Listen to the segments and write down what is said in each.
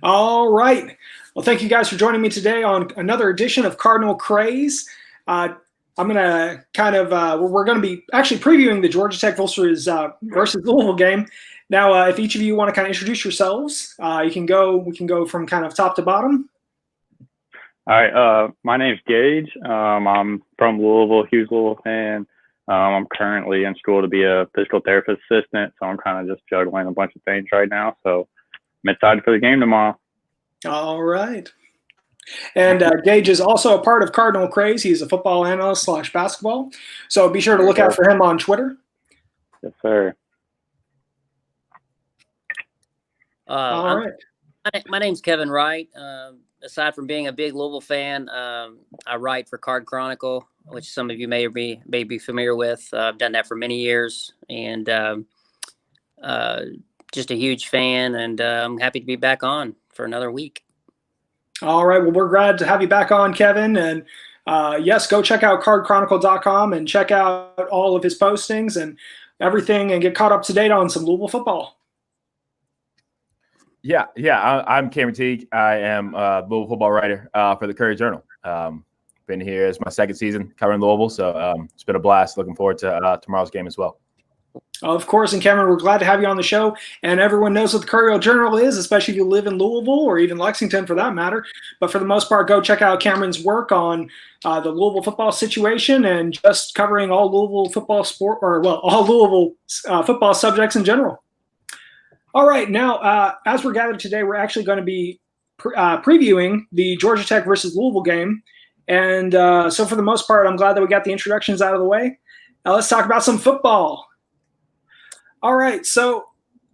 All right. Well, thank you guys for joining me today on another edition of Cardinal Craze. I'm going to we're going to be actually previewing the Georgia Tech versus Louisville game. Now, if each of you want to kind of introduce yourselves, we can go from kind of top to bottom. All right. My name's Gage. I'm from Louisville, huge Louisville fan. I'm currently in school to be a physical therapist assistant, so I'm kind of just juggling a bunch of things right now. So I'm excited for the game tomorrow. All right. And Gage is also a part of Cardinal Craze. He's a football analyst / basketball. So be sure to look out for him on Twitter. Yes, sir. All right. My name's Kevin Wright. Aside from being a big Louisville fan, I write for Chronicle, which some of you may be familiar with. I've done that for many years, and just a huge fan, and I'm happy to be back on for another week. All right. Well, we're glad to have you back on, Kevin. And yes, go check out cardchronicle.com and check out all of his postings and everything and get caught up to date on some Louisville football. Yeah. I'm Cameron Teague. I am a Louisville football writer for the Courier Journal. Been here as my second season covering Louisville, so it's been a blast. Looking forward to tomorrow's game as well. Of course, and Cameron, we're glad to have you on the show. And everyone knows what the Courier Journal is, especially if you live in Louisville or even Lexington for that matter. But for the most part, go check out Cameron's work on the Louisville football situation and just covering all Louisville football all Louisville football subjects in general. All right, now, as we're gathered today, we're actually going to be previewing the Georgia Tech versus Louisville game. And so for the most part, I'm glad that we got the introductions out of the way. Now let's talk about some football. All right, so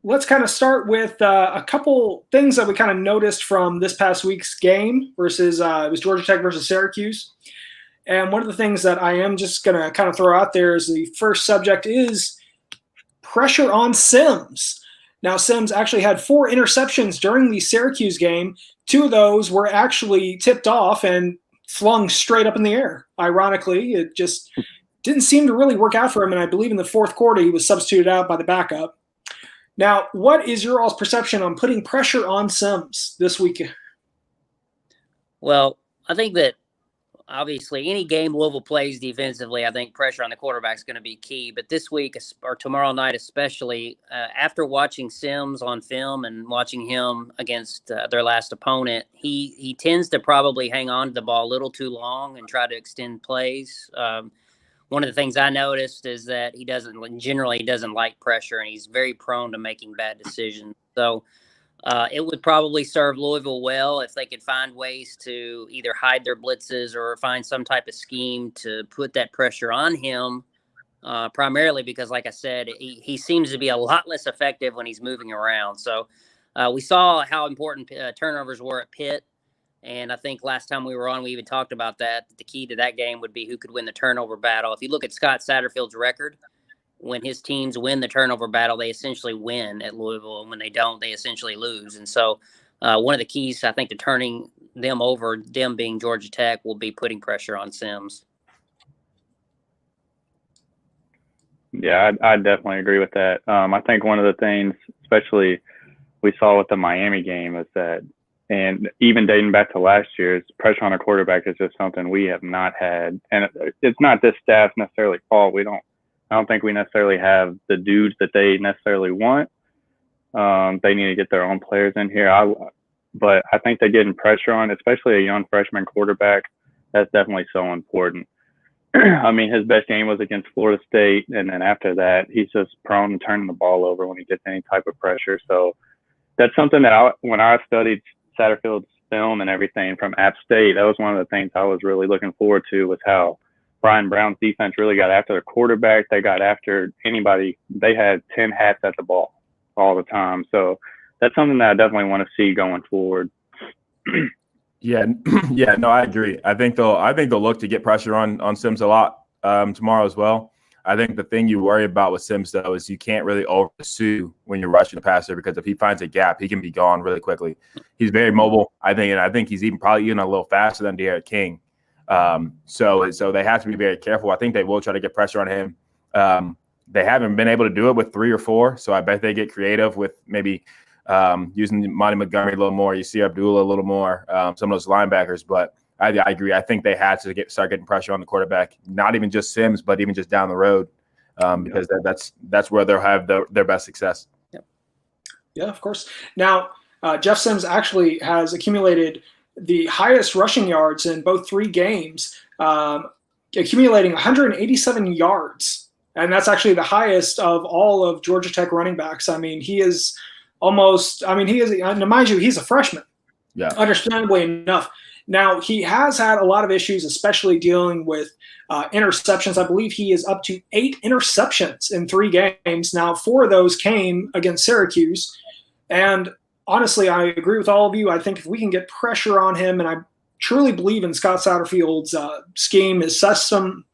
let's kind of start with a couple things that we kind of noticed from this past week's game versus it was Georgia Tech versus Syracuse. And one of the things that I am just going to kind of throw out there is the first subject is pressure on Sims. Now, Sims actually had 4 interceptions during the Syracuse game. 2 of those were actually tipped off and flung straight up in the air. Ironically, it just didn't seem to really work out for him, and I believe in the fourth quarter he was substituted out by the backup. Now, what is your all's perception on putting pressure on Sims this week? Well, I think that obviously any game Louisville plays defensively, I think pressure on the quarterback is going to be key. But this week or tomorrow night especially, after watching Sims on film and watching him against their last opponent, he tends to probably hang on to the ball a little too long and try to extend plays. One of the things I noticed is that he doesn't like pressure, and he's very prone to making bad decisions. So it would probably serve Louisville well if they could find ways to either hide their blitzes or find some type of scheme to put that pressure on him, primarily because, like I said, he seems to be a lot less effective when he's moving around. So we saw how important turnovers were at Pitt. And I think last time we were on, we even talked about that. The key to that game would be who could win the turnover battle. If you look at Scott Satterfield's record, when his teams win the turnover battle, they essentially win at Louisville. And when they don't, they essentially lose. And so one of the keys, I think, to turning them over, them being Georgia Tech, will be putting pressure on Sims. Yeah, I definitely agree with that. I think one of the things, especially we saw with the Miami game, is that, and even dating back to last year's, pressure on a quarterback is just something we have not had. And it's not this staff's necessarily fault. I don't think we necessarily have the dudes that they necessarily want. They need to get their own players in here. But I think they're getting pressure on, especially a young freshman quarterback. That's definitely so important. I mean, his best game was against Florida State. And then after that, he's just prone to turning the ball over when he gets any type of pressure. So that's something that when I studied Satterfield's film and everything from App State, that was one of the things I was really looking forward to, was how Brian Brown's defense really got after the quarterback. They got after anybody. They had 10 hats at the ball all the time. So that's something that I definitely want to see going forward. Yeah, no, I agree. I think they'll look to get pressure on Sims a lot tomorrow as well. I think the thing you worry about with Sims, though, is you can't really over-pursue when you're rushing the passer, because if he finds a gap, he can be gone really quickly. He's very mobile, I think he's probably even a little faster than De'Aaron King. So they have to be very careful. I think they will try to get pressure on him. They haven't been able to do it with 3 or 4, so I bet they get creative with maybe using Monty Montgomery a little more. You see Abdullah a little more, some of those linebackers. But I agree. I think they had to start getting pressure on the quarterback, not even just Sims, but even just down the road, because that's where they'll have their best success. Yeah, of course. Now, Jeff Sims actually has accumulated the highest rushing yards in both 3 games, accumulating 187 yards. And that's actually the highest of all of Georgia Tech running backs. I mean, he is almost – I mean, he is – mind you, he's a freshman, understandably enough. Now, he has had a lot of issues, especially dealing with interceptions. I believe he is up to 8 interceptions in 3 games. Now, 4 of those came against Syracuse. And honestly, I agree with all of you. I think if we can get pressure on him, and I truly believe in Scott Satterfield's scheme, his system,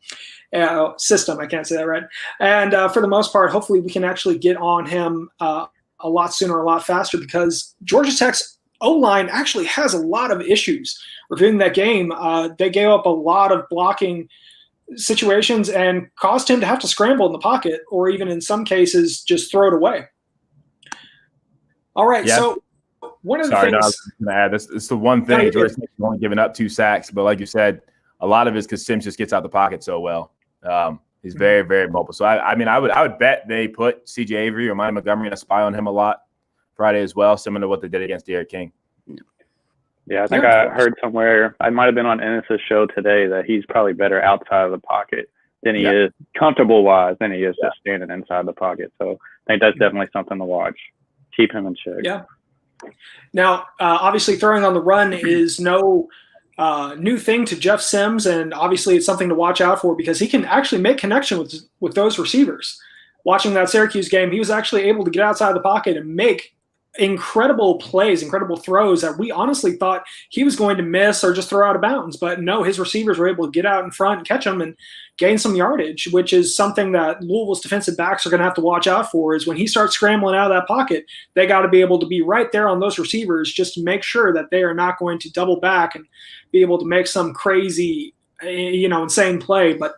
I can't say that right. And for the most part, hopefully we can actually get on him a lot sooner, a lot faster, because Georgia Tech's O-line actually has a lot of issues. Reviewing that game, they gave up a lot of blocking situations and caused him to have to scramble in the pocket, or even in some cases just throw it away. All right, so one of the things – I was going to add, it's the one thing. Georgia Tech's only given up 2 sacks, but like you said, a lot of it is because Sims just gets out the pocket so well. He's very, very mobile. So, I mean, I would bet they put C.J. Avery or Monty Montgomery and a spy on him a lot Friday as well, similar to what they did against Derek King. Yeah, I think I heard somewhere, I might have been on Ennis's show today, that he's probably better outside of the pocket than he is comfortable-wise than he is just standing inside the pocket. So I think that's definitely something to watch. Keep him in check. Yeah. Now, obviously, throwing on the run is no new thing to Jeff Sims, and obviously it's something to watch out for because he can actually make connection with those receivers. Watching that Syracuse game, he was actually able to get outside the pocket and make incredible plays, incredible throws that we honestly thought he was going to miss or just throw out of bounds. But no, his receivers were able to get out in front and catch him and gain some yardage, which is something that Louisville's defensive backs are going to have to watch out for. Is when he starts scrambling out of that pocket, they got to be able to be right there on those receivers just to make sure that they are not going to double back and be able to make some crazy, insane play. But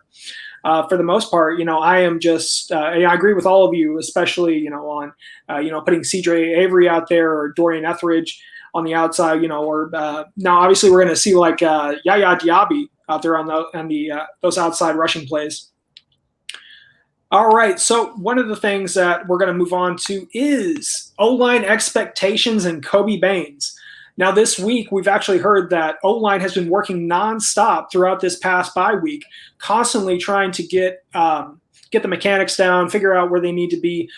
for the most part, I am just I agree with all of you, especially on putting C.J. Avery out there or Dorian Etheridge on the outside, or now obviously we're going to see like Yaya Diaby out there on those outside rushing plays. All right, so one of the things that we're going to move on to is O-line expectations and Kobe Baines. Now, this week, we've actually heard that O-line has been working nonstop throughout this past bye week, constantly trying to get the mechanics down, figure out where they need to be,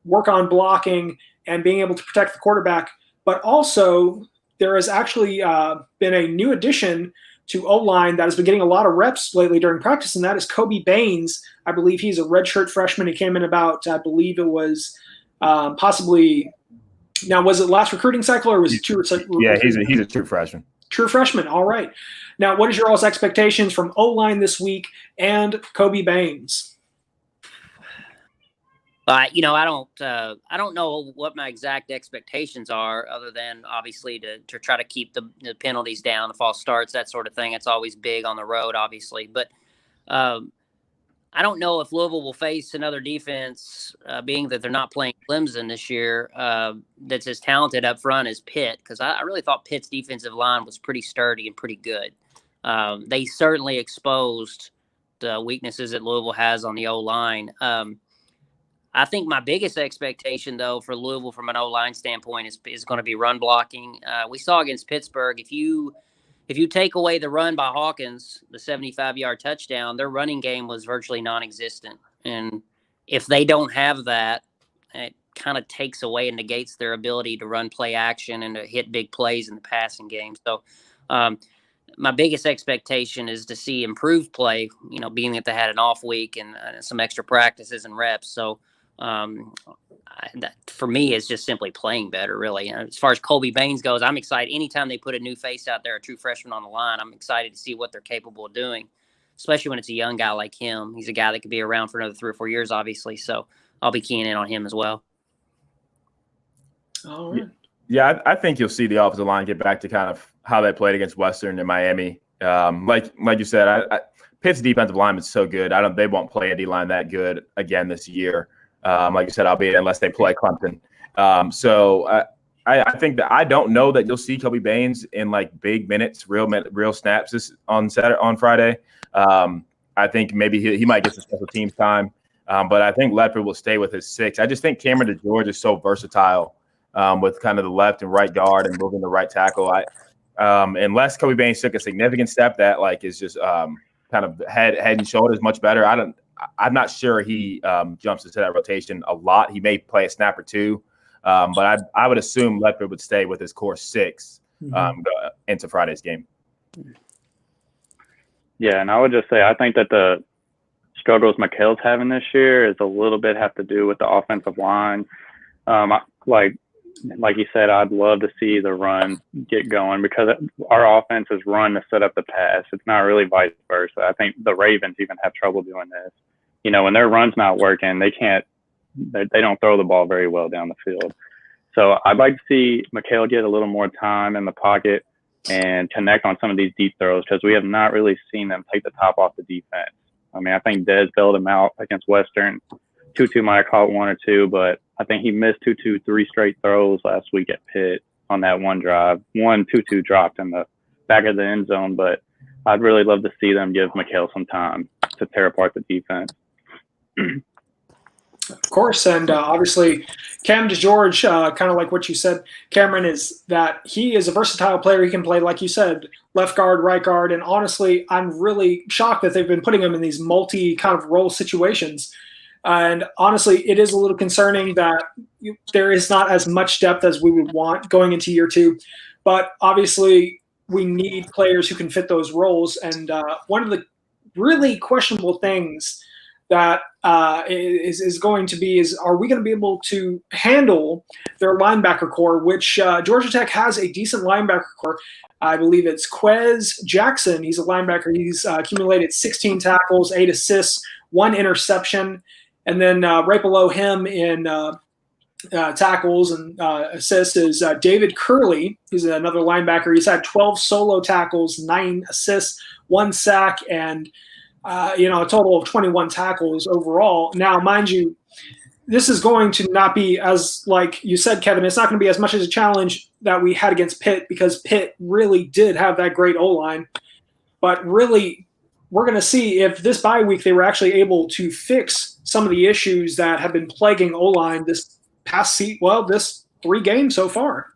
work on blocking, and being able to protect the quarterback. But also, there has actually been a new addition to O-line that has been getting a lot of reps lately during practice, and that is Kobe Baines. I believe he's a redshirt freshman. He came in about, I believe it was possibly – now, was it last recruiting cycle or was it true? Yeah, he's a true freshman. True freshman. All right. Now, what is your all's expectations from O-line this week and Kobe Baines? I don't know what my exact expectations are, other than obviously to try to keep the penalties down, the false starts, that sort of thing. It's always big on the road, obviously, but I don't know if Louisville will face another defense, being that they're not playing Clemson this year, that's as talented up front as Pitt, because I really thought Pitt's defensive line was pretty sturdy and pretty good. They certainly exposed the weaknesses that Louisville has on the O-line. I think my biggest expectation, though, for Louisville from an O-line standpoint is going to be run blocking. We saw against Pittsburgh, if you take away the run by Hawkins, the 75-yard touchdown, their running game was virtually non-existent. And if they don't have that, it kind of takes away and negates their ability to run play action and to hit big plays in the passing game. So my biggest expectation is to see improved play, being that they had an off week and some extra practices and reps. So that for me is just simply playing better, really. As far as Kobe Baines goes, I'm excited. Anytime they put a new face out there, a true freshman on the line, I'm excited to see what they're capable of doing, especially when it's a young guy like him. He's a guy that could be around for another 3 or 4 years, obviously. So I'll be keying in on him as well. All right. Yeah, I think you'll see the offensive line get back to kind of how they played against Western and Miami. Like you said, Pitt's defensive line is so good. They won't play a D-line that good again this year. Like you said, albeit unless they play Clemson. I think that I don't know that you'll see Kobe Baines in like big minutes, real snaps on Friday. I think maybe he might get some special teams time, but I think Ledford will stay with his 6. I just think Cameron DeGeorge is so versatile with kind of the left and right guard and moving the right tackle. Unless Kobe Baines took a significant step that like is just kind of head and shoulders much better. I'm not sure he jumps into that rotation a lot. He may play a snap or two. But I would assume Ledford would stay with his core 6 into Friday's game. Yeah, and I would just say I think that the struggles McHale's having this year is a little bit have to do with the offensive line. Like you said, I'd love to see the run get going because our offense is run to set up the pass. It's not really vice versa. I think the Ravens even have trouble doing this. When their run's not working, they don't throw the ball very well down the field. So I'd like to see McHale get a little more time in the pocket and connect on some of these deep throws because we have not really seen them take the top off the defense. I mean, I think Dez bailed him out against Western. Tutu might have caught 1 or 2, but I think he missed Tutu 3 straight throws last week at Pitt on that one drive. Tutu dropped in the back of the end zone, but I'd really love to see them give McHale some time to tear apart the defense. Of course, and obviously Cam DeGeorge, kind of like what you said, Cameron, is that he is a versatile player. He can play, like you said, left guard, right guard, and honestly, I'm really shocked that they've been putting him in these multi kind of role situations. And honestly, it is a little concerning that there is not as much depth as we would want going into year 2. But obviously, we need players who can fit those roles. And one of the really questionable things that is going to be is, are we going to be able to handle their linebacker core, which Georgia Tech has a decent linebacker core. I believe it's Quez Jackson. He's a linebacker. He's accumulated 16 tackles, 8 assists, 1 interception. And then right below him in tackles and assists is David Curley. He's another linebacker. He's had 12 solo tackles, 9 assists, 1 sack, and a total of 21 tackles overall. Now, mind you, this is going to not be as, like you said, Kevin, it's not going to be as much as a challenge that we had against Pitt because Pitt really did have that great O-line. But really, we're going to see if this bye week they were actually able to fix some of the issues that have been plaguing O-line this past this 3 games so far.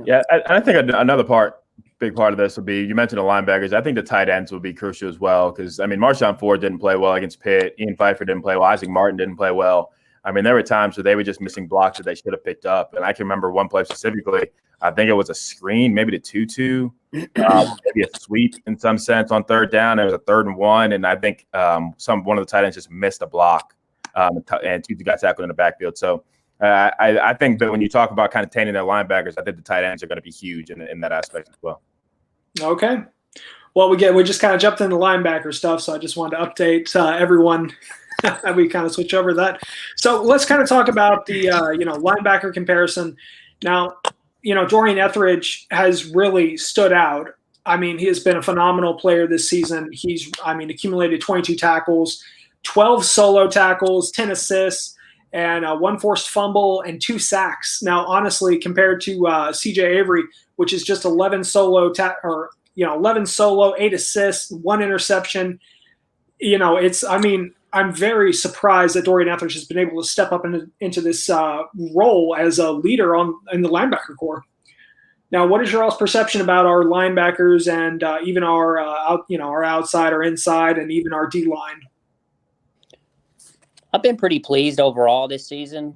Yeah, I think another big part of this will be, you mentioned the linebackers. I think the tight ends will be crucial as well because, I mean, Marshawn Ford didn't play well against Pitt. Ian Pfeiffer didn't play well. Isaac Martin didn't play well. I mean, there were times where they were just missing blocks that they should have picked up. And I can remember one play specifically. I think it was a screen, maybe to Tutu, maybe a sweep in some sense on 3rd down. It was a 3rd and 1, and I think one of the tight ends just missed a block, and Tutu got tackled in the backfield. So I think that when you talk about kind of tainting their linebackers, I think the tight ends are going to be huge in that aspect as well. Okay. Well, we just kind of jumped into linebacker stuff, so I just wanted to update everyone. We kind of switch over that. So let's kind of talk about the linebacker comparison. Now, Dorian Etheridge has really stood out. I mean, he has been a phenomenal player this season. He's accumulated 22 tackles, 12 solo tackles, 10 assists, and 1 forced fumble and 2 sacks. Now, honestly, compared to CJ Avery, which is just 11 solo, 8 assists, 1 interception. I'm very surprised that Dorian Etheridge has been able to step up into this role as a leader in the linebacker core. Now, what is your all's perception about our linebackers and even our outside, our inside, and even our D line? I've been pretty pleased overall this season.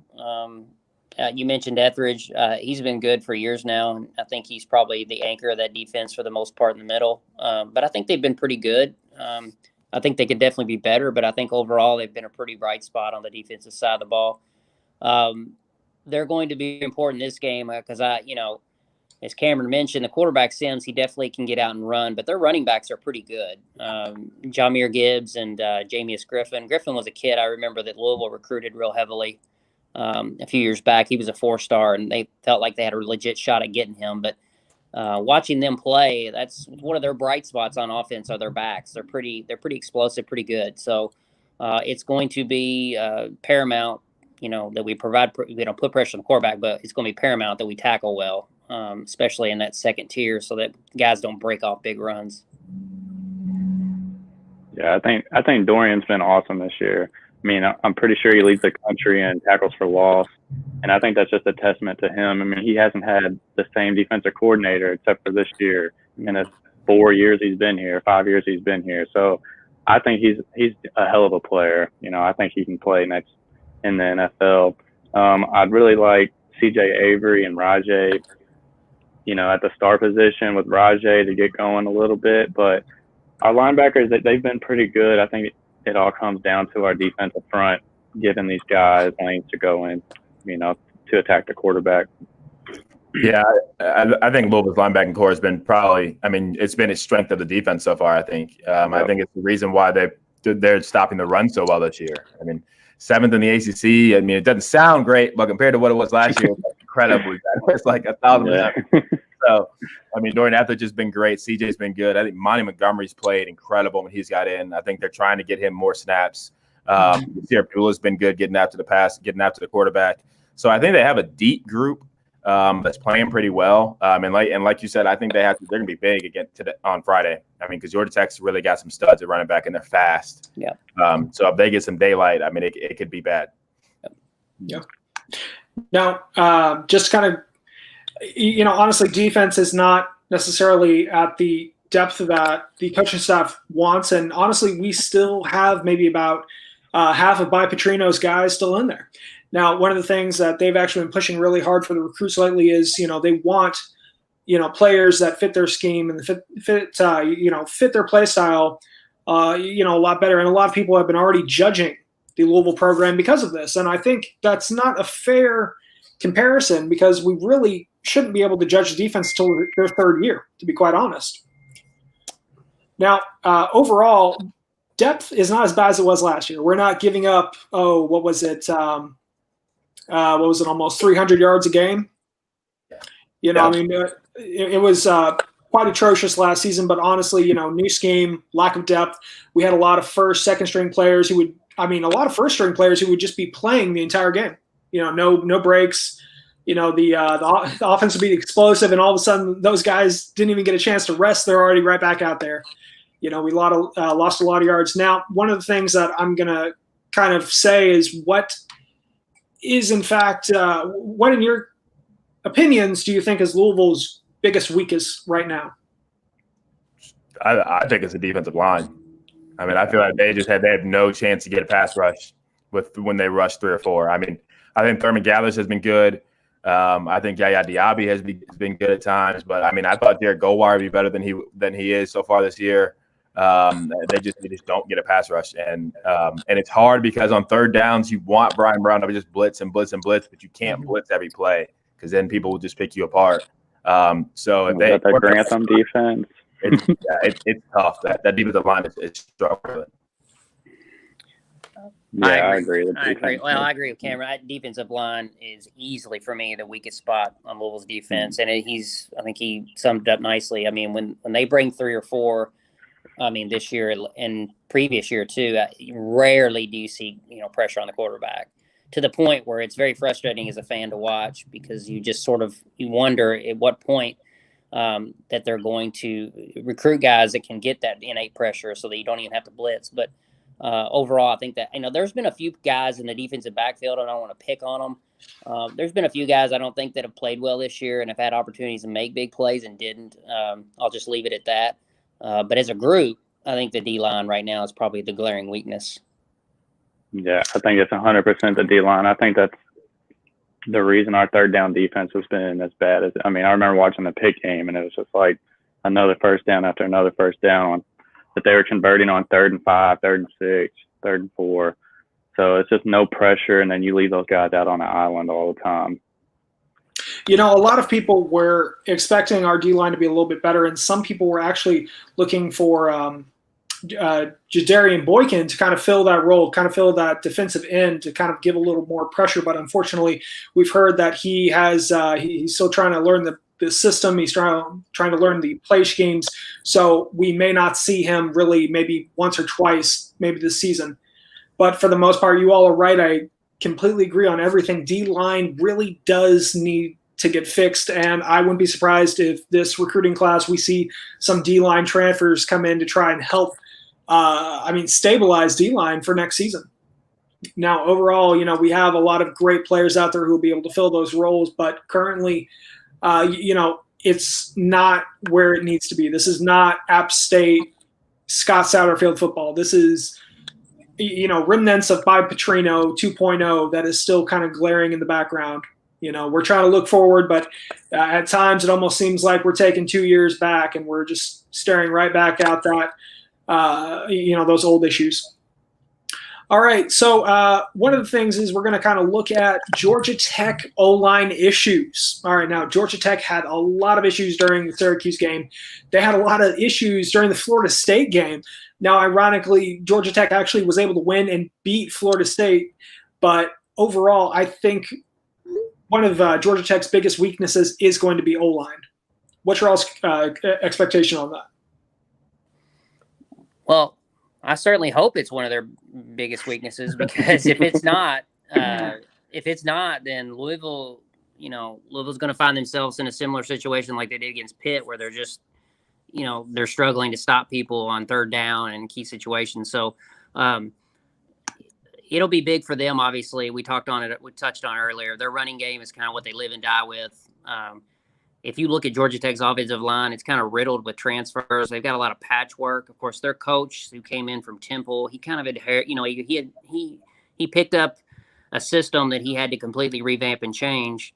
You mentioned Etheridge. He's been good for years now, and I think he's probably the anchor of that defense for the most part in the middle. But I think they've been pretty good. I think they could definitely be better, but I think overall they've been a pretty bright spot on the defensive side of the ball. They're going to be important in this game because as Cameron mentioned, the quarterback Sims, he definitely can get out and run, but their running backs are pretty good. Jameer Gibbs and Jamius Griffin. Griffin was a kid I remember that Louisville recruited real heavily a few years back. He was a 4-star, and they felt like they had a legit shot at getting him. But watching them play, that's one of their bright spots on offense are their backs. They're pretty explosive, pretty good. So it's going to be paramount that we provide, put pressure on the quarterback, but it's going to be paramount that we tackle well, especially in that second tier, so that guys don't break off big runs. Yeah, I think Dorian's been awesome this year. I mean, I'm pretty sure he leads the country in tackles for loss, and I think that's just a testament to him. I mean, he hasn't had the same defensive coordinator except for this year in the 4 years he's been here, 5 years he's been here. So I think he's a hell of a player. I think he can play next in the NFL. I'd really like CJ Avery and Rajay, at the star position with Rajay to get going a little bit. But our linebackers, they've been pretty good. I think it all comes down to our defensive front, giving these guys lanes to go in, to attack the quarterback. Yeah, I think Louisville's linebacking core has been it's been its strength of the defense so far, I think. I think it's the reason why they're stopping the run so well this year. I mean, 7th in the ACC. I mean, it doesn't sound great, but compared to what it was last year, it's incredibly bad. It's like 1,000%. So, I mean, Dorian Athledge has been great. CJ's been good. I think Monty Montgomery's played incredible when he's got in. I think they're trying to get him more snaps. Sierra Pula's been good getting after the pass, getting after the quarterback. So I think they have a deep group that's playing pretty well. And like you said, I think they're going to be big again on Friday. I mean, because Georgia Tech's really got some studs at running back, and they're fast. Yeah. So if they get some daylight, I mean, it could be bad. Yeah. Now, just kind of, honestly, defense is not necessarily at the depth that the coaching staff wants. And honestly, we still have maybe about half of By Petrino's guys still in there. Now, one of the things that they've actually been pushing really hard for the recruits lately is, they want, players that fit their scheme and fit their play style, a lot better. And a lot of people have been already judging the Louisville program because of this. And I think that's not a fair comparison, because we really shouldn't be able to judge the defense until their third year, to be quite honest. Now, overall, depth is not as bad as it was last year. We're not giving up, what was it? Almost 300 yards a game? I mean, it was quite atrocious last season, but honestly, new scheme, lack of depth. We had a lot of first, second string players who would just be playing the entire game. No breaks. The offense would be explosive, and all of a sudden those guys didn't even get a chance to rest. They're already right back out there. We lost a lot of yards. Now, one of the things that I'm going to kind of say is what in your opinions do you think is Louisville's biggest weakest right now? I think it's the defensive line. I mean, I feel like they have no chance to get a pass rush when they rush 3 or 4. I mean, I think Thurman Gathers has been good. I think Yaya Diaby has been good at times, but I mean, I thought Derek Goldwire would be better than he is so far this year. They just don't get a pass rush, and it's hard because on third downs you want Brian Brown to just blitz and blitz and blitz, but you can't blitz every play because then people will just pick you apart. So if they the Grantham defense, it's tough. That defensive line is struggling. Yeah, I agree. Well, I agree with Cameron. That defensive line is easily, for me, the weakest spot on Louisville's defense, and I think he summed it up nicely. I mean, when they bring 3 or 4. I mean, this year and previous year too, rarely do you see pressure on the quarterback, to the point where it's very frustrating as a fan to watch, because you just you wonder at what point that they're going to recruit guys that can get that innate pressure so that you don't even have to blitz. But overall, I think that there's been a few guys in the defensive backfield, and I don't want to pick on them. There's been a few guys I don't think that have played well this year and have had opportunities to make big plays and didn't. I'll just leave it at that. But as a group, I think the D-line right now is probably the glaring weakness. Yeah, I think it's 100% the D-line. I think that's the reason our third down defense has been as bad as – I mean, I remember watching the Pitt game, and it was just like another first down after another first down that they were converting on 3rd and 5, 3rd and 6, 3rd and 4. So it's just no pressure, and then you leave those guys out on the island all the time. A lot of people were expecting our D-line to be a little bit better, and some people were actually looking for Jadarian Boykin to kind of fill that role, kind of fill that defensive end, to kind of give a little more pressure. But unfortunately, we've heard that he has he's still trying to learn the system. He's trying to learn the play schemes. So we may not see him really maybe once or twice maybe this season. But for the most part, you all are right. completely agree on everything. D-line really does need to get fixed, and I wouldn't be surprised if this recruiting class we see some D-line transfers come in to try and help, stabilize D-line for next season. Now, overall, we have a lot of great players out there who will be able to fill those roles, but currently, it's not where it needs to be. This is not App State, Scott Satterfield football. This is, remnants of Bob Petrino 2.0 that is still kind of glaring in the background. We're trying to look forward, but at times it almost seems like we're taking 2 years back and we're just staring right back at that, those old issues. All right, so one of the things is we're going to kind of look at Georgia Tech O-line issues. All right, now Georgia Tech had a lot of issues during the Syracuse game. They had a lot of issues during the Florida State game. Now, ironically, Georgia Tech actually was able to win and beat Florida State, but overall, I think one of Georgia Tech's biggest weaknesses is going to be O-line. What's your all's expectation on that? Well, I certainly hope it's one of their biggest weaknesses, because if it's not, then Louisville's going to find themselves in a similar situation like they did against Pitt, where they're just, they're struggling to stop people on third down and key situations. So it'll be big for them. Obviously, we touched on it earlier. Their running game is kind of what they live and die with. If you look at Georgia Tech's offensive line, it's kind of riddled with transfers. They've got a lot of patchwork. Of course, their coach, who came in from Temple, he kind of he picked up a system that he had to completely revamp and change,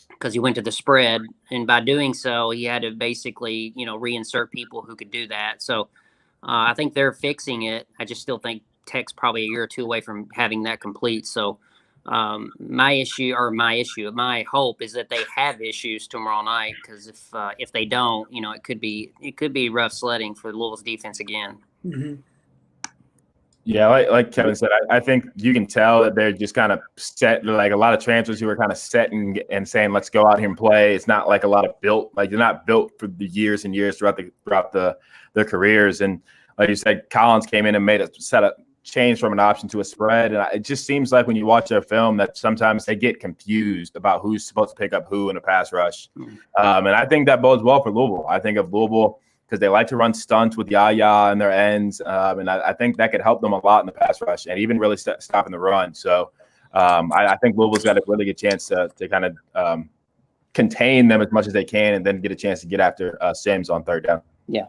because he went to the spread, and by doing so, he had to basically reinsert people who could do that. So I think they're fixing it. I just still think Tech's probably a year or two away from having that complete. So my hope is that they have issues tomorrow night, because if they don't, it could be rough sledding for Louisville's defense again. Mm-hmm. Yeah, like Kevin said, I think you can tell that they're just kind of set, like a lot of transfers who are kind of setting and saying, let's go out here and play. It's not like a lot of they're not built for the years and years throughout their careers. And like you said, Collins came in and made a setup change from an option to a spread. And it just seems like when you watch their film that sometimes they get confused about who's supposed to pick up who in a pass rush. And I think that bodes well for Louisville. I think of Louisville because they like to run stunts with Yaya in their ends. And I think that could help them a lot in the pass rush and even really stopping the run. So I think Louisville's got a really good chance to kind of contain them as much as they can and then get a chance to get after Sims on third down. Yeah.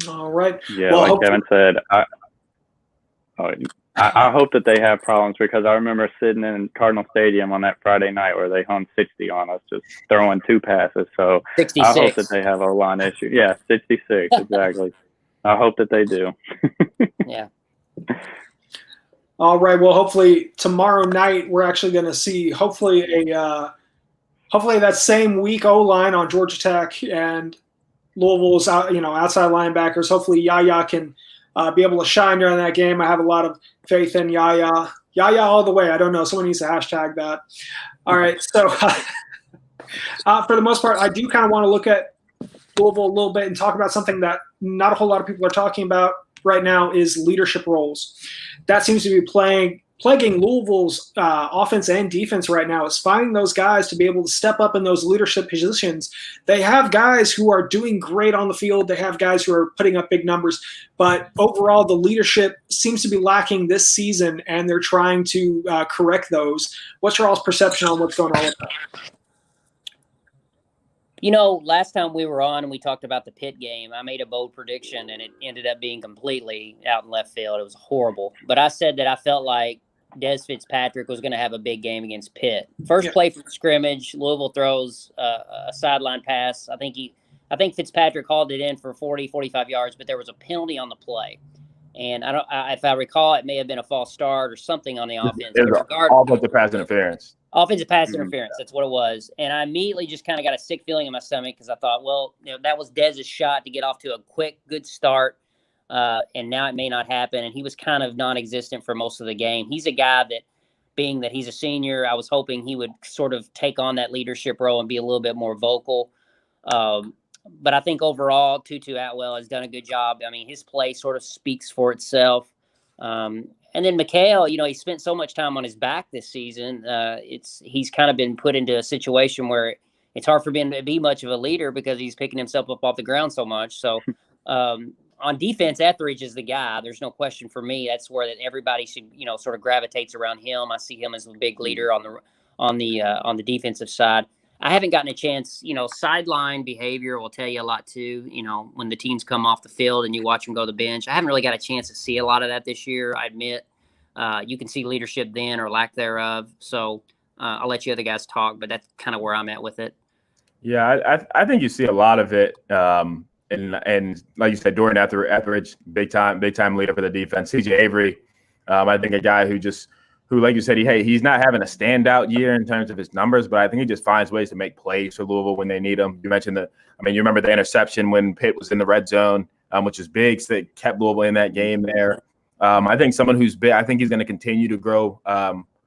All right. Yeah, well, like Kevin said, I hope that they have problems, because I remember sitting in Cardinal Stadium on that Friday night where they hung 60 on us, just throwing 2 passes. So 66. I hope that they have a line issue. Yeah, 66, exactly. I hope that they do. Yeah. All right. Well, hopefully tomorrow night we're actually going to see hopefully that same weak O-line on Georgia Tech and Louisville's outside linebackers. Hopefully Yaya can be able to shine during that game. I have a lot of faith in Yaya. Yaya all the way. I don't know. Someone needs to hashtag that. All right. So for the most part, I do kind of want to look at Louisville a little bit and talk about something that not a whole lot of people are talking about right now, is leadership roles. That seems to be plaguing Louisville's offense and defense right now, is finding those guys to be able to step up in those leadership positions. They have guys who are doing great on the field. They have guys who are putting up big numbers. But overall, the leadership seems to be lacking this season, and they're trying to correct those. What's your all's perception on what's going on with that? Last time we were on and we talked about the Pitt game, I made a bold prediction, and it ended up being completely out in left field. It was horrible. But I said that I felt like Des Fitzpatrick was going to have a big game against Pitt. First play from scrimmage, Louisville throws a sideline pass. I think Fitzpatrick hauled it in for 40, 45 yards, but there was a penalty on the play. And if I recall, it may have been a false start or something on the offense. It was offensive pass interference. Offensive pass interference. That's what it was. And I immediately just kind of got a sick feeling in my stomach, because I thought, well, that was Dez's shot to get off to a quick, good start. And now it may not happen. And he was kind of non-existent for most of the game. He's a guy that, being that he's a senior, I was hoping he would sort of take on that leadership role and be a little bit more vocal. But I think overall, Tutu Atwell has done a good job. I mean, his play sort of speaks for itself. And then Mikhail, he spent so much time on his back this season. He's kind of been put into a situation where it's hard for him to be much of a leader because he's picking himself up off the ground so much. So on defense, Etheridge is the guy. There's no question for me. That's where everybody should, sort of gravitates around him. I see him as a big leader on the defensive side. I haven't gotten a chance, sideline behavior will tell you a lot too. When the teams come off the field and you watch them go to the bench, I haven't really got a chance to see a lot of that this year. I admit, you can see leadership then or lack thereof. So I'll let you other guys talk, but that's kind of where I'm at with it. Yeah, I think you see a lot of it. And like you said, Dorian Etheridge, big time leader for the defense. CJ Avery, I think a guy who, like you said, he's not having a standout year in terms of his numbers, but I think he just finds ways to make plays for Louisville when they need them. You mentioned you remember the interception when Pitt was in the red zone, which is big, so that kept Louisville in that game there. I think someone who's big, I think he's going to continue to grow.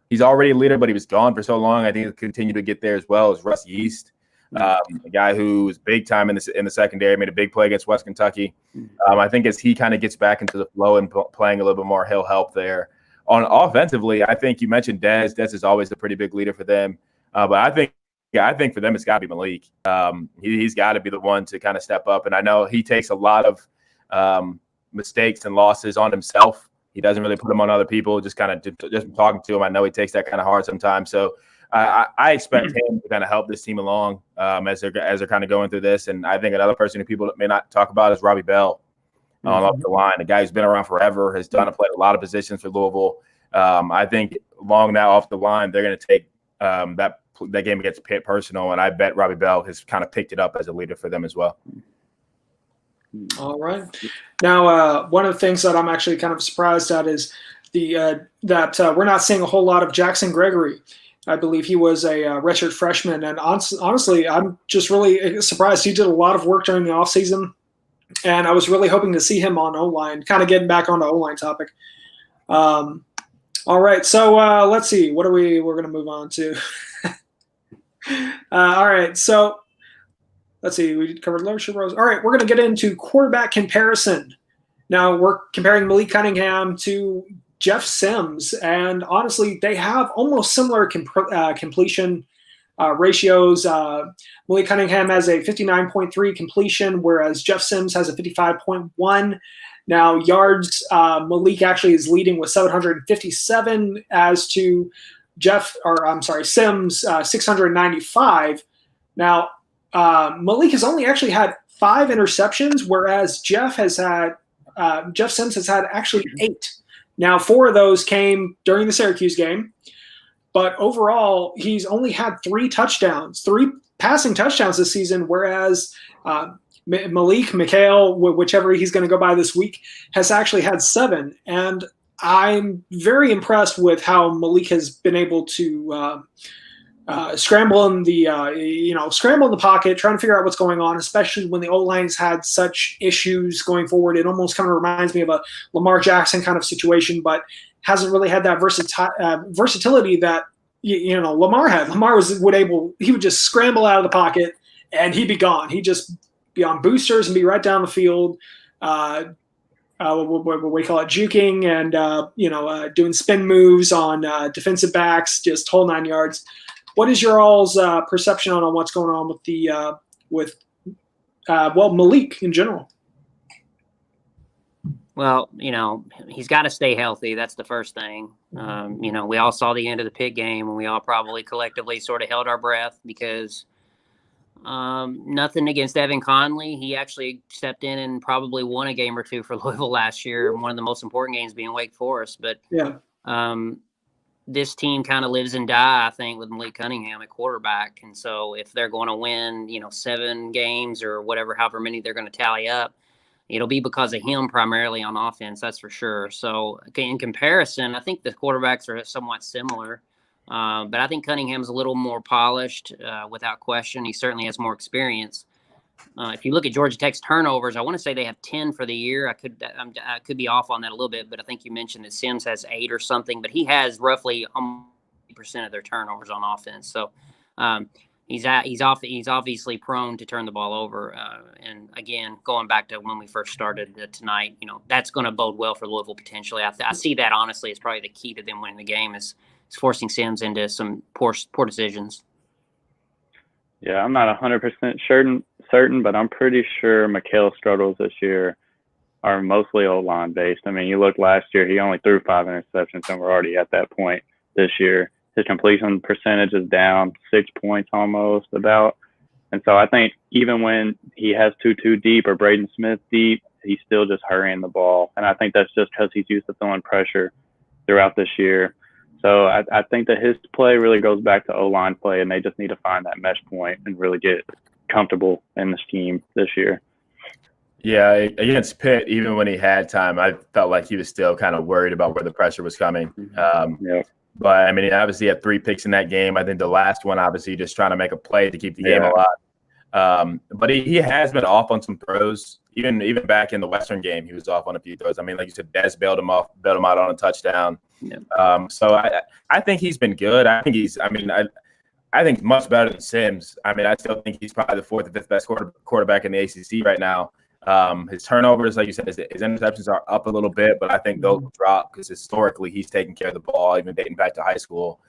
He's already a leader, but he was gone for so long. I think he'll continue to get there as well as Russ Yeast, a guy who was big time in the secondary, made a big play against West Kentucky. I think as he kind of gets back into the flow and playing a little bit more, he'll help there. On offensively, I think you mentioned Dez. Dez is always a pretty big leader for them. But I think for them, it's got to be Malik. He's got to be the one to kind of step up. And I know he takes a lot of mistakes and losses on himself. He doesn't really put them on other people. Just talking to him, I know he takes that kind of hard sometimes. So I expect him to kind of help this team along as they're kind of going through this. And I think another person who people may not talk about is Robbie Bell. Off the line, a guy who's been around forever, has played a lot of positions for Louisville. I think along that off the line, they're going to take that game against Pitt personal, and I bet Robbie Bell has kind of picked it up as a leader for them as well. All right. Now, one of the things that I'm actually kind of surprised at is that we're not seeing a whole lot of Jackson Gregory. I believe he was a redshirt freshman, and honestly, I'm just really surprised. He did a lot of work during the offseason. And I was really hoping to see him on O-line, kind of getting back on the O-line topic. All right, so let's see. What we're going to move on to? All right, so let's see. We covered leadership roles. All right, we're going to get into quarterback comparison. Now we're comparing Malik Cunningham to Jeff Sims, and honestly, they have almost similar completion ratios. Malik Cunningham has a 59.3 completion, whereas Jeff Sims has a 55.1. Now, yards, Malik actually is leading with 757 as to Sims 695. Now, Malik has only actually had 5 interceptions, whereas Jeff Sims has had actually 8. Now, 4 of those came during the Syracuse game. But overall, he's only had 3 passing touchdowns this season, whereas Mikhail, whichever he's going to go by this week, has actually had 7. And I'm very impressed with how Malik has been able to scramble in the pocket, trying to figure out what's going on, especially when the O-line's had such issues going forward. It almost kind of reminds me of a Lamar Jackson kind of situation, but hasn't really had that versatility that Lamar had. He would just scramble out of the pocket and he'd be gone. He'd just be on boosters and be right down the field. What we call it, juking and doing spin moves on defensive backs, just whole 9 yards. What is your all's perception on what's going on with Malik in general? Well, he's got to stay healthy. That's the first thing. We all saw the end of the Pitt game, and we all probably collectively sort of held our breath because nothing against Evan Conley. He actually stepped in and probably won a game or 2 for Louisville last year, one of the most important games being Wake Forest. But this team kind of lives and die, I think, with Malik Cunningham at quarterback. And so if they're going to win, 7 games or however many they're going to tally up, it'll be because of him primarily on offense, that's for sure. So in comparison, I think the quarterbacks are somewhat similar. But I think Cunningham's a little more polished, without question. He certainly has more experience. If you look at Georgia Tech's turnovers, I want to say they have 10 for the year. I could be off on that a little bit, but I think you mentioned that Sims has 8 or something. But he has roughly 80% of their turnovers on offense. So, He's obviously prone to turn the ball over. And again, going back to when we first started tonight, that's going to bode well for Louisville potentially. I see that honestly as probably the key to them winning the game is forcing Sims into some poor decisions. Yeah, I'm not 100% certain, but I'm pretty sure Mikhail's struggles this year are mostly O-line based. I mean, you look last year, he only threw 5 interceptions, and we're already at that point this year. His completion percentage is down 6 points almost about. And so I think even when he has Tutu deep or Braden Smith deep, he's still just hurrying the ball. And I think that's just because he's used to throwing pressure throughout this year. So I think that his play really goes back to O-line play, and they just need to find that mesh point and really get comfortable in the scheme this year. Yeah, against Pitt, even when he had time, I felt like he was still kind of worried about where the pressure was coming. Yeah. But, I mean, he obviously had 3 picks in that game. I think the last one, obviously, just trying to make a play to keep the game alive. But he has been off on some throws. Even back in the Western game, he was off on a few throws. I mean, like you said, Des bailed him out on a touchdown. Yeah. So I think he's been good. I think much better than Sims. I mean, I still think he's probably the 4th or 5th best quarterback in the ACC right now. His turnovers, like you said, his interceptions are up a little bit, but I think they'll drop because historically he's taking care of the ball, even dating back to high school.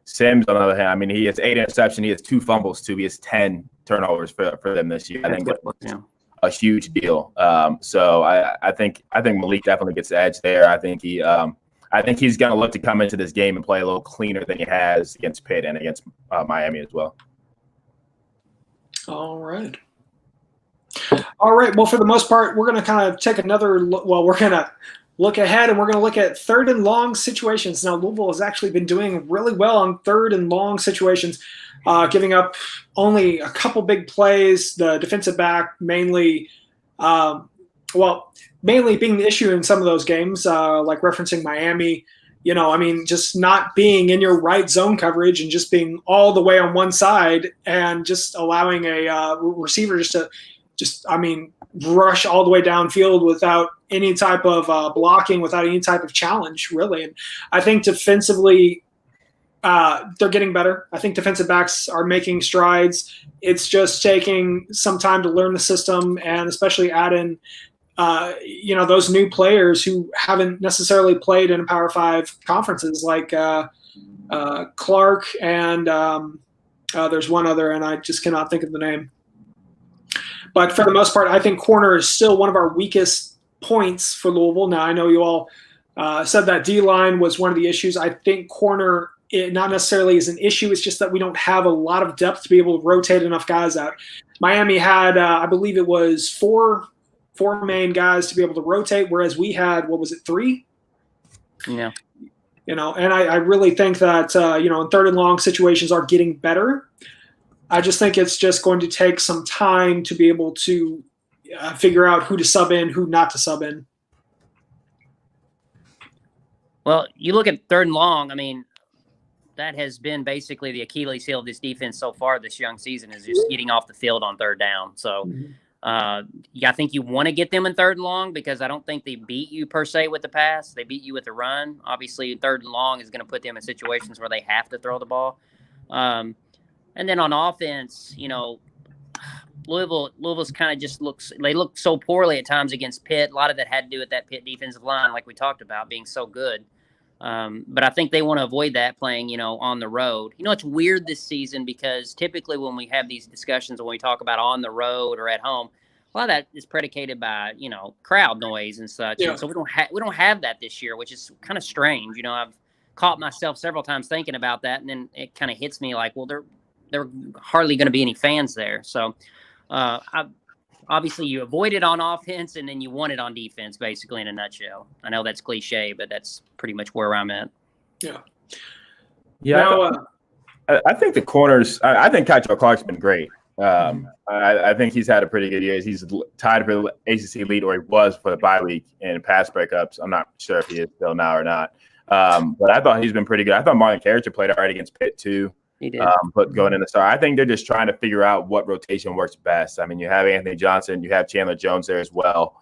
Sims, on the other hand, I mean, he has 8 interceptions. He has 2 fumbles, too. He has 10 turnovers for them this year. I think that's a huge deal. So I think Malik definitely gets the edge there. I think he's going to look to come into this game and play a little cleaner than he has against Pitt and against Miami as well. All right. Well, for the most part, we're going to kind of take another look. Well, we're going to look ahead, and we're going to look at 3rd and long situations. Now, Louisville has actually been doing really well on 3rd and long situations, giving up only a couple big plays. The defensive back mainly being the issue in some of those games, like referencing Miami. Just not being in your right zone coverage and just being all the way on one side and just allowing a receiver rush all the way downfield without any type of blocking, without any type of challenge, really. And I think defensively, they're getting better. I think defensive backs are making strides. It's just taking some time to learn the system, and especially add in, those new players who haven't necessarily played in Power 5 conferences, like Clark and there's one other, and I just cannot think of the name. But for the most part, I think corner is still one of our weakest points for Louisville. Now, I know you all said that D-line was one of the issues. I think corner, it not necessarily is an issue. It's just that we don't have a lot of depth to be able to rotate enough guys out. Miami had, I believe it was four main guys to be able to rotate, whereas we had, 3? Yeah. And I really think that, in 3rd and long situations are getting better. I just think it's just going to take some time to be able to figure out who to sub in, who not to sub in. Well, you look at 3rd and long, I mean, that has been basically the Achilles heel of this defense so far this young season, is just getting off the field on 3rd down. So I think you want to get them in 3rd and long, because I don't think they beat you per se with the pass. They beat you with the run. Obviously, 3rd and long is going to put them in situations where they have to throw the ball. And then on offense, Louisville's kind of just they look so poorly at times against Pitt. A lot of that had to do with that Pitt defensive line, like we talked about, being so good. But I think they want to avoid that playing, on the road. It's weird this season, because typically when we have these discussions, when we talk about on the road or at home, a lot of that is predicated by, crowd noise and such. Yeah. And so we don't have that this year, which is kind of strange. I've caught myself several times thinking about that, and then it kind of hits me like, well, there are hardly going to be any fans there. So obviously you avoid it on offense, and then you want it on defense, basically, in a nutshell. I know that's cliche, but that's pretty much where I'm at. Yeah. Yeah. Now, I think the corners, I think Kyle Clark's been great. I think he's had a pretty good year. He's tied for the ACC lead, or he was for the bye week in pass breakups. I'm not sure if he is still now or not. But I thought he's been pretty good. I thought Marlon Character played all right against Pitt, too. He did. But going in the start, I think they're just trying to figure out what rotation works best. I mean, you have Anthony Johnson, you have Chandler Jones there as well.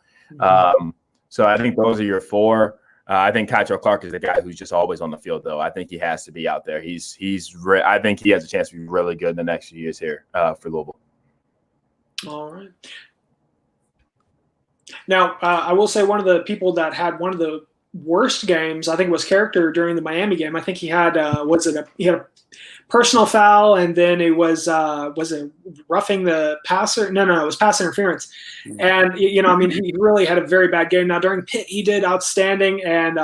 So I think those are your 4. I think Kytrell Clark is the guy who's just always on the field, though. I think he has to be out there. I think he has a chance to be really good in the next few years here for Louisville. All right. Now, I will say one of the people that had one of the worst games, I think, was character during the Miami game. I think he had he had a personal foul, and then it was it roughing the passer? No, it was pass interference. And he really had a very bad game. Now during Pitt, he did outstanding, and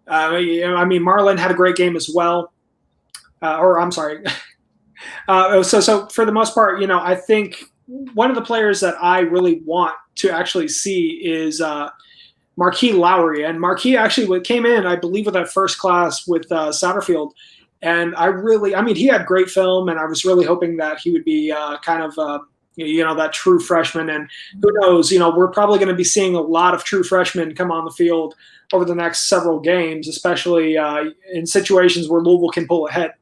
Marlon had a great game as well. I'm sorry. So for the most part, I think one of the players that I really want to actually see is Marquis Lowry. And Marquis actually came in, I believe, with that first class with Satterfield. And he had great film, and I was really hoping that he would be that true freshman. And who knows, we're probably going to be seeing a lot of true freshmen come on the field over the next several games, especially in situations where Louisville can pull ahead.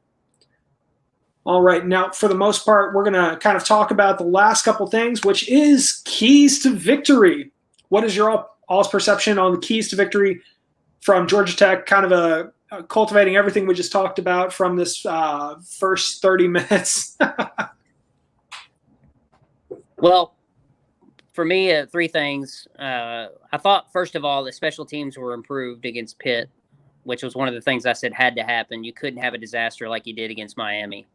All right, now for the most part, we're going to kind of talk about the last couple things, which is keys to victory. What is your all's perception on the keys to victory from Georgia Tech, kind of cultivating everything we just talked about from this first 30 minutes? Well, for me, three things. I thought, first of all, that special teams were improved against Pitt, which was one of the things I said had to happen. You couldn't have a disaster like you did against Miami.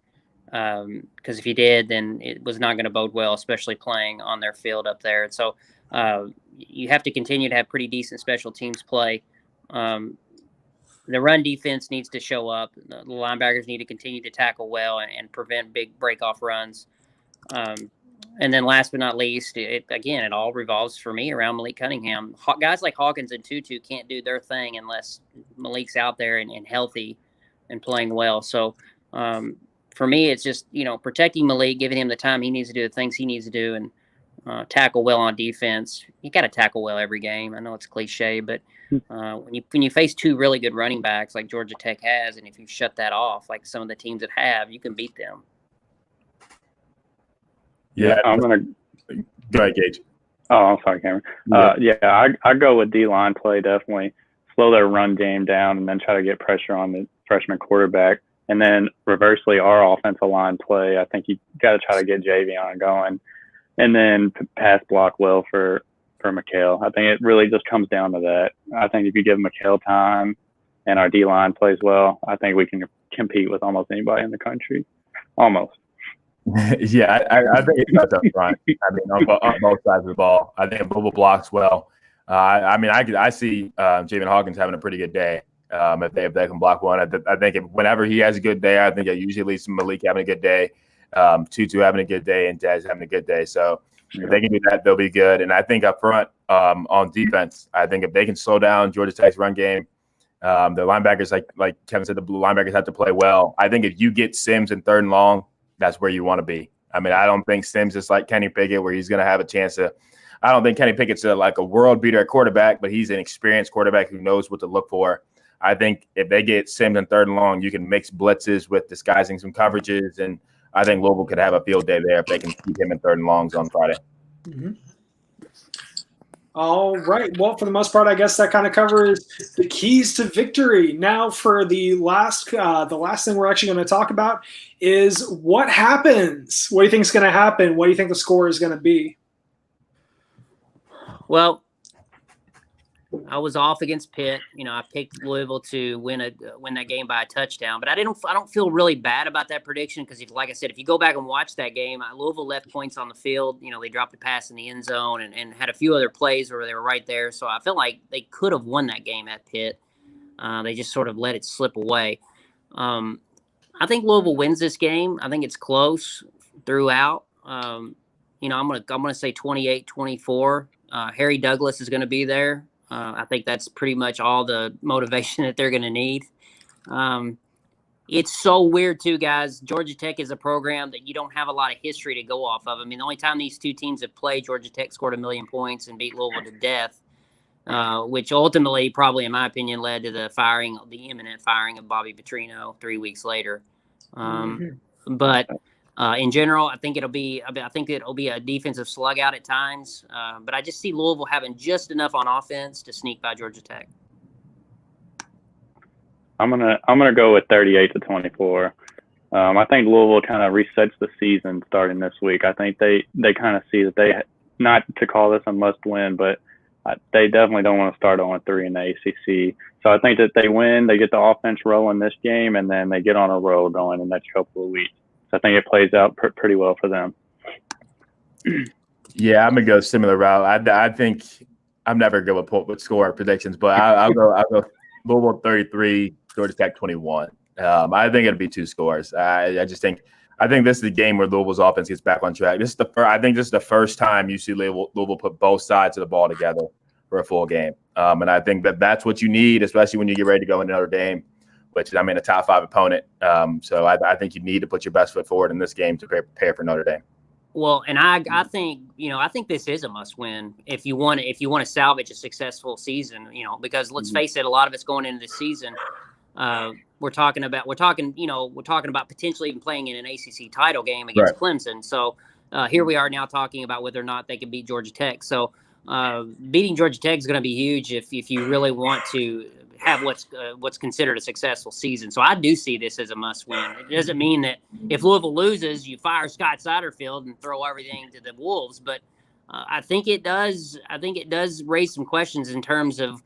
Because if you did, then it was not going to bode well, especially playing on their field up there. And so you have to continue to have pretty decent special teams play. The run defense needs to show up. The linebackers need to continue to tackle well and prevent big break-off runs. And then last but not least, it all revolves for me around Malik Cunningham. Guys like Hawkins and Tutu can't do their thing unless Malik's out there and healthy and playing well. So for me, it's just, protecting Malik, giving him the time he needs to do the things he needs to do, and tackle well on defense. You got to tackle well every game. I know it's cliche, but when you face two really good running backs like Georgia Tech has, and if you shut that off, like some of the teams that have, you can beat them. Yeah, I'm gonna go ahead, Gage. Oh, I'm sorry, Cameron. I go with D-line play, definitely slow their run game down, and then try to get pressure on the freshman quarterback. And then reversely, our offensive line play, I think you got to try to get Javion going, and then pass block well for Mikhail. I think it really just comes down to that. I think if you give Mikhail time and our D-line plays well, I think we can compete with almost anybody in the country. Almost. Yeah, I think it's not up front. On both sides of the ball. I think Louisville blocks well. I see Jamin Hawkins having a pretty good day. If they can block one, I think whenever he has a good day, I think it usually leads to Malik having a good day, Tutu having a good day, and Dez having a good day. So if they can do that, they'll be good. And I think up front on defense, I think if they can slow down Georgia Tech's run game, the linebackers, like Kevin said, the blue linebackers have to play well. I think if you get Sims in third and long, that's where you want to be. I don't think Sims is like Kenny Pickett where he's going to have a chance to – I don't think Kenny Pickett's like a world beater at quarterback, but he's an experienced quarterback who knows what to look for. I think if they get Sims in third and long, you can mix blitzes with disguising some coverages, and I think Louisville could have a field day there if they can keep him in third and longs on Friday. Mm-hmm. All right. Well, for the most part, I guess that kind of covers the keys to victory. Now, for the last thing we're actually going to talk about is what happens. What do you think is going to happen? What do you think the score is going to be? Well, I was off against Pitt. I picked Louisville to win that game by a touchdown, but I don't feel really bad about that prediction because, like I said, if you go back and watch that game, Louisville left points on the field. They dropped a pass in the end zone and had a few other plays where they were right there. So I felt like they could have won that game at Pitt. They just sort of let it slip away. I think Louisville wins this game. I think it's close throughout. I'm gonna say 28-24. Harry Douglas is going to be there. I think that's pretty much all the motivation that they're going to need. It's so weird, too, guys. Georgia Tech is a program that you don't have a lot of history to go off of. The only time these two teams have played, Georgia Tech scored 1 million points and beat Louisville to death, which ultimately, probably in my opinion, led to the imminent firing of Bobby Petrino 3 weeks later. But in general, I think it'll be a defensive slug out at times. But I just see Louisville having just enough on offense to sneak by Georgia Tech. I'm gonna go with 38-24. I think Louisville kind of resets the season starting this week. I think they kind of see that they, not to call this a must win, but they definitely don't want to start 0-3 in the ACC. So I think that they win, they get the offense rolling this game, and then they get on a roll going the next couple of weeks. So I think it plays out pretty well for them. Yeah, I'm gonna go similar route. I think I'm never good with score predictions, but I'll go Louisville 33, Georgia Tech 21. I think it'll be 2 scores. I think this is the game where Louisville's offense gets back on track. I think this is the first time you see Louisville put both sides of the ball together for a full game. And I think that's what you need, especially when you get ready to go into Notre Dame, which is, a top 5 opponent. So I think you need to put your best foot forward in this game to prepare for Notre Dame. Well, and I think this is a must win if you want to salvage a successful season, because let's face it, a lot of it's going into the season. We're talking about potentially even playing in an ACC title game against Clemson. So here we are now talking about whether or not they can beat Georgia Tech. So beating Georgia Tech is going to be huge if you really want to have what's considered a successful season. So I do see this as a must win. It doesn't mean that if Louisville loses, you fire Scott Satterfield and throw everything to the Wolves, but I think it does raise some questions in terms of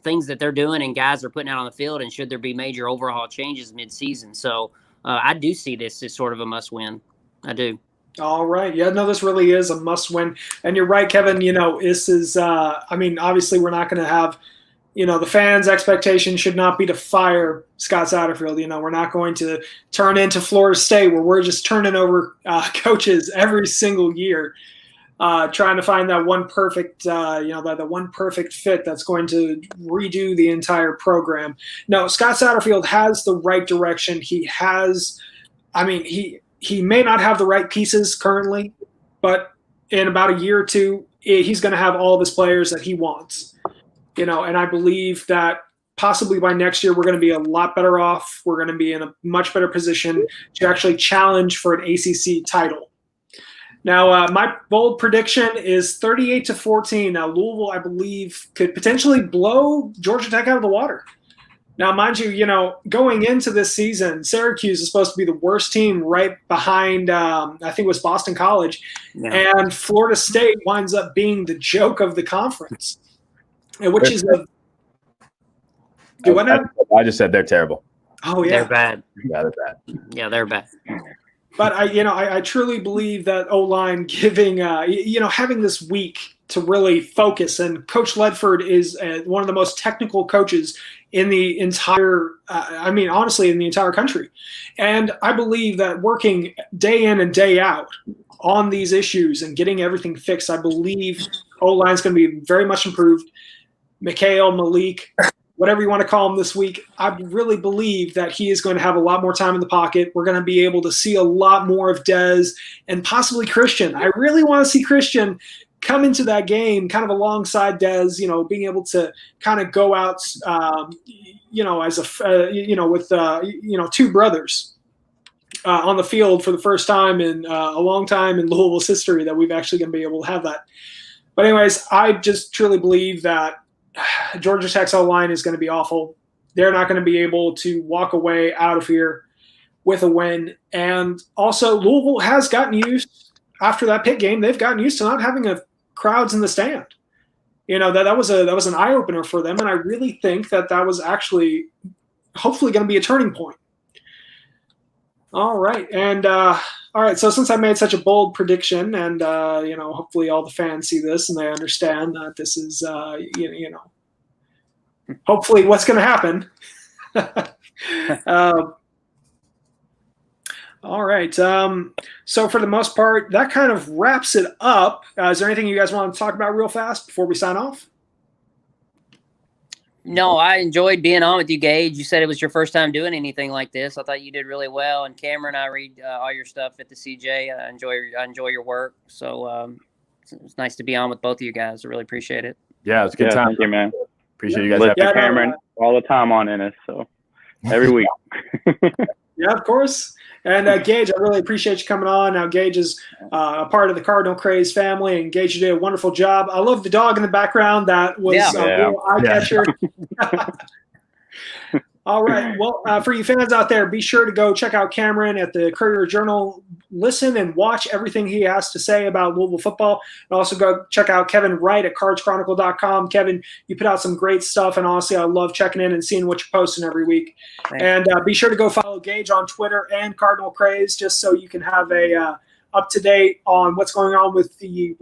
things that they're doing and guys are putting out on the field, and should there be major overhaul changes mid-season. So I do see this as sort of a must win. I do. All right. Yeah, no, this really is a must win. And you're right, Kevin, this is, obviously we're not going to have, the fans' expectation should not be to fire Scott Satterfield. We're not going to turn into Florida State where we're just turning over coaches every single year, trying to find that one perfect, that one perfect fit that's going to redo the entire program. No, Scott Satterfield has the right direction. He has, he may not have the right pieces currently, but in about a year or two, he's going to have all of his players that he wants. And I believe that possibly by next year, we're going to be a lot better off. We're going to be in a much better position to actually challenge for an ACC title. Now, my bold prediction is 38-14. Now, Louisville, I believe, could potentially blow Georgia Tech out of the water. Now, mind you, going into this season, Syracuse is supposed to be the worst team right behind, I think it was Boston College. Yeah. And Florida State winds up being the joke of the conference. Which is I just said they're terrible. Oh yeah, they're bad. Yeah, they're bad. Yeah, they're bad. But I truly believe that O-line giving having this week to really focus, and Coach Ledford is one of the most technical coaches in the entire honestly in the entire country, and I believe that working day in and day out on these issues and getting everything fixed, I believe O-line is going to be very much improved. Mikhail, Malik, whatever you want to call him this week, I really believe that he is going to have a lot more time in the pocket. We're going to be able to see a lot more of Dez and possibly Christian. I really want to see Christian come into that game kind of alongside Dez, being able to kind of go out, as with 2 brothers on the field for the first time in a long time in Louisville's history that we've actually going to be able to have that. But anyways, I just truly believe that Georgia Tech's O-line is going to be awful. They're not going to be able to walk away out of here with a win. And also, Louisville has gotten used, after that Pitt game, they've gotten used to not having crowds in the stand. That was an eye-opener for them, and I really think that was actually hopefully going to be a turning point. All right. And all right, so since I made such a bold prediction, and hopefully all the fans see this and they understand that this is hopefully what's going to happen. All right. So for the most part, that kind of wraps it up. Is there anything you guys want to talk about real fast before we sign off? No, I enjoyed being on with you, Gage. You said it was your first time doing anything like this. I thought you did really well. And Cameron, I read all your stuff at the CJ. I enjoy your work. So it's nice to be on with both of you guys. I really appreciate it. Yeah, it's a good time. Thank you, man. Appreciate you guys. Listen, Cameron all the time on Ennis, so every week. Yeah, of course. And Gage, I really appreciate you coming on. Now, Gage is a part of the Cardinal Craze family, and Gage, you did a wonderful job. I love the dog in the background. That was a real eye catcher. All right. Well, for you fans out there, be sure to go check out Cameron at the Courier Journal. Listen and watch everything he has to say about Louisville football. And also go check out Kevin Wright at cardschronicle.com. Kevin, you put out some great stuff, and honestly, I love checking in and seeing what you're posting every week. Thanks. And be sure to go follow Gage on Twitter and Cardinal Craze, just so you can have a up-to-date on what's going on with the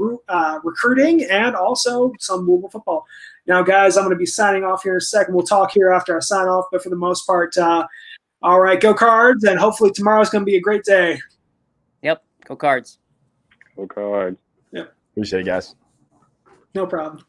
recruiting and also some Louisville football. Now, guys, I'm going to be signing off here in a second. We'll talk here after I sign off, but for the most part, all right, go Cards, and hopefully tomorrow's going to be a great day. Yep, go Cards. Go Cards. Yep. Appreciate it, guys. No problem.